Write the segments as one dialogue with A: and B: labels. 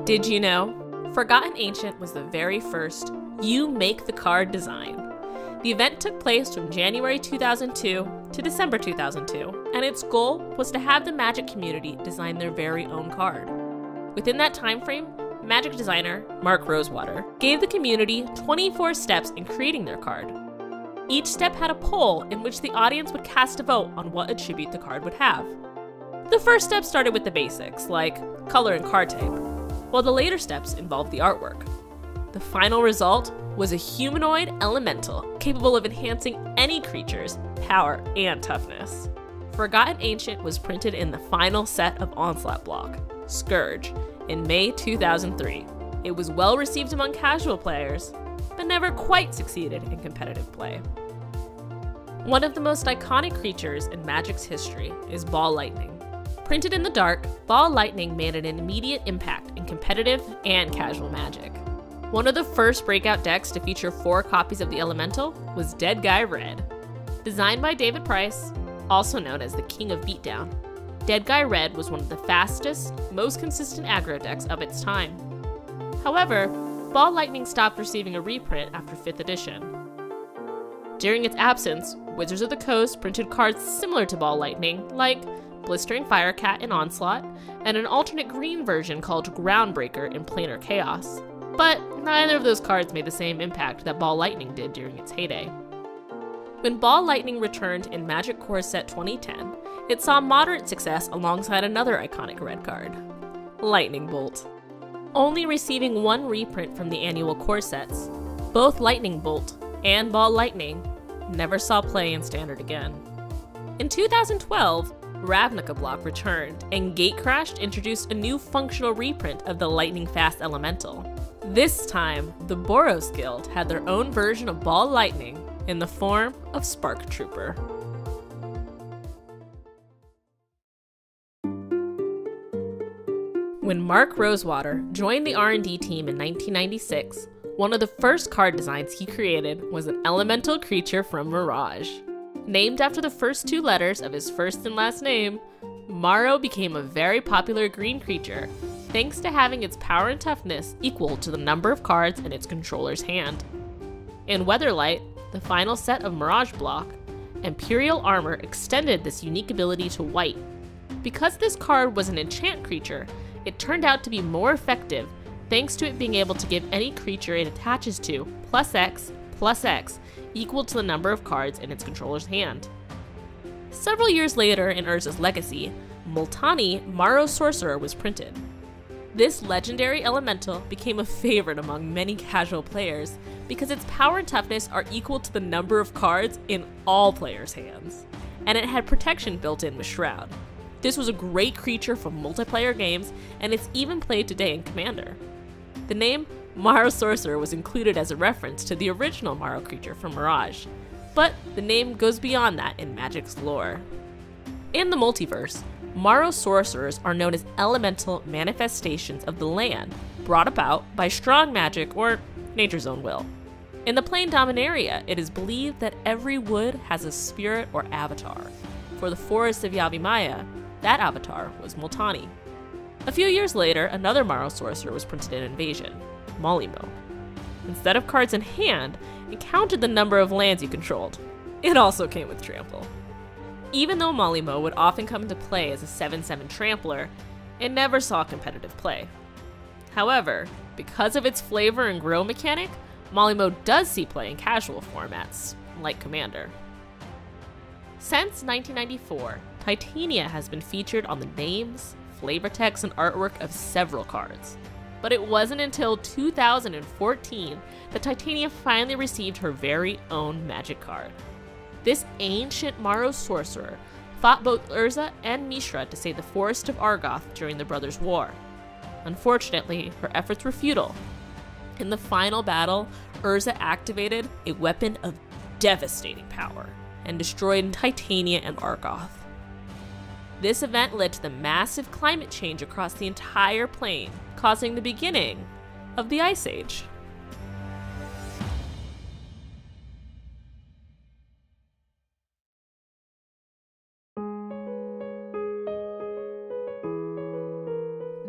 A: Did you know? Forgotten Ancient was the very first You Make the Card design. The event took place from January 2002 to December 2002, and its goal was to have the Magic community design their very own card. Within that time frame, Magic designer Mark Rosewater gave the community 24 steps in creating their card. Each step had a poll in which the audience would cast a vote on what attribute the card would have. The first step started with the basics, like color and card type, while the later steps involved the artwork. The final result was a humanoid elemental capable of enhancing any creature's power and toughness. Forgotten Ancient was printed in the final set of Onslaught block, Scourge, in May 2003. It was well received among casual players, but never quite succeeded in competitive play. One of the most iconic creatures in Magic's history is Ball Lightning. Printed in the dark, Ball Lightning made an immediate impact in competitive and casual Magic. One of the first breakout decks to feature 4 copies of the Elemental was Dead Guy Red. Designed by David Price, also known as the King of Beatdown, Dead Guy Red was one of the fastest, most consistent aggro decks of its time. However, Ball Lightning stopped receiving a reprint after 5th edition. During its absence, Wizards of the Coast printed cards similar to Ball Lightning, like Blistering Firecat in Onslaught, and an alternate green version called Groundbreaker in Planar Chaos. But neither of those cards made the same impact that Ball Lightning did during its heyday. When Ball Lightning returned in Magic Core Set 2010, it saw moderate success alongside another iconic red card, Lightning Bolt. Only receiving 1 reprint from the annual core sets, both Lightning Bolt and Ball Lightning never saw play in Standard again. In 2012, Ravnica block returned, and Gatecrashed introduced a new functional reprint of the Lightning Fast Elemental. This time, the Boros Guild had their own version of Ball Lightning in the form of Spark Trooper. When Mark Rosewater joined the R&D team in 1996, one of the first card designs he created was an elemental creature from Mirage. Named after the first 2 letters of his first and last name, Maro became a very popular green creature, thanks to having its power and toughness equal to the number of cards in its controller's hand. In Weatherlight, the final set of Mirage block, Imperial Armor extended this unique ability to white. Because this card was an enchant creature, it turned out to be more effective thanks to it being able to give any creature it attaches to +X equal to the number of cards in its controller's hand. Several years later in Urza's Legacy, Multani Maro Sorcerer was printed. This legendary elemental became a favorite among many casual players because its power and toughness are equal to the number of cards in all players' hands, and it had protection built in with Shroud. This was a great creature for multiplayer games, and it's even played today in Commander. The name Maro Sorcerer was included as a reference to the original Maro creature from Mirage, but the name goes beyond that in Magic's lore. In the multiverse, Maro Sorcerers are known as elemental manifestations of the land, brought about by strong magic or nature's own will. In the plane Dominaria, it is believed that every wood has a spirit or avatar. For the forests of Yavimaya, that avatar was Multani. A few years later, another Maro Sorcerer was printed in Invasion, Molimo. Instead of cards in hand, it counted the number of lands you controlled. It also came with Trample. Even though Molimo would often come into play as a 7/7 Trampler, it never saw competitive play. However, because of its flavor and grow mechanic, Molimo does see play in casual formats, like Commander. Since 1994, Titania has been featured on the names, flavor text, and artwork of several cards. But it wasn't until 2014 that Titania finally received her very own Magic card. This ancient Maro Sorcerer fought both Urza and Mishra to save the Forest of Argoth during the Brothers' War. Unfortunately, her efforts were futile. In the final battle, Urza activated a weapon of devastating power and destroyed Titania and Argoth. This event led to the massive climate change across the entire plane, causing the beginning of the Ice Age.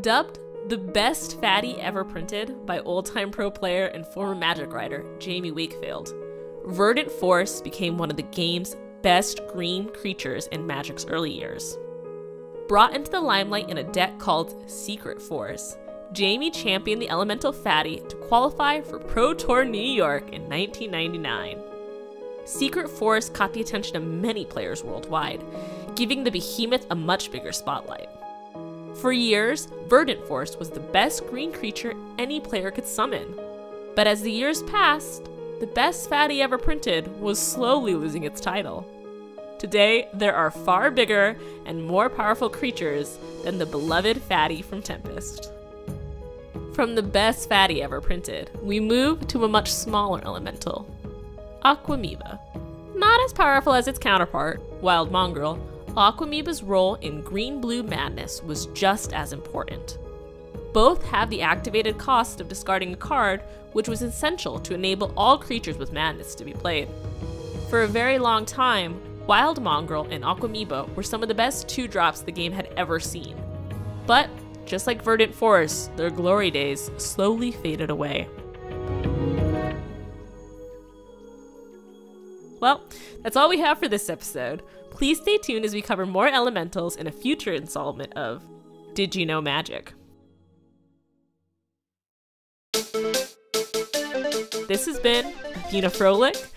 A: Dubbed the best fatty ever printed by old-time pro player and former Magic writer Jamie Wakefield, Verdant Force became one of the game's best green creatures in Magic's early years. Brought into the limelight in a deck called Secret Force, Jamie championed the elemental fatty to qualify for Pro Tour New York in 1999. Secret Force caught the attention of many players worldwide, giving the behemoth a much bigger spotlight. For years, Verdant Force was the best green creature any player could summon. But as the years passed, the best fatty ever printed was slowly losing its title. Today, there are far bigger and more powerful creatures than the beloved fatty from Tempest. From the best fatty ever printed, we move to a much smaller elemental, Aquamoeba. Not as powerful as its counterpart, Wild Mongrel, Aquamoeba's role in green-blue madness was just as important. Both have the activated cost of discarding a card, which was essential to enable all creatures with madness to be played. For a very long time, Wild Mongrel and Aquamoeba were some of the best 2-drops the game had ever seen. But, just like Verdant Force, their glory days slowly faded away. Well, that's all we have for this episode. Please stay tuned as we cover more elementals in a future installment of Did You Know Magic? This has been Athena Froehlich.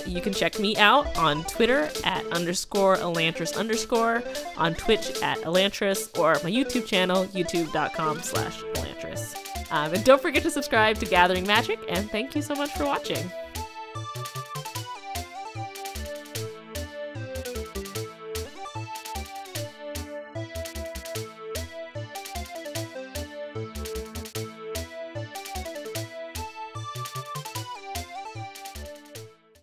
A: You can check me out on Twitter at _Elantris_, on Twitch at Elantris, or my YouTube channel, youtube.com/Elantris. And don't forget to subscribe to Gathering Magic, and thank you so much for watching.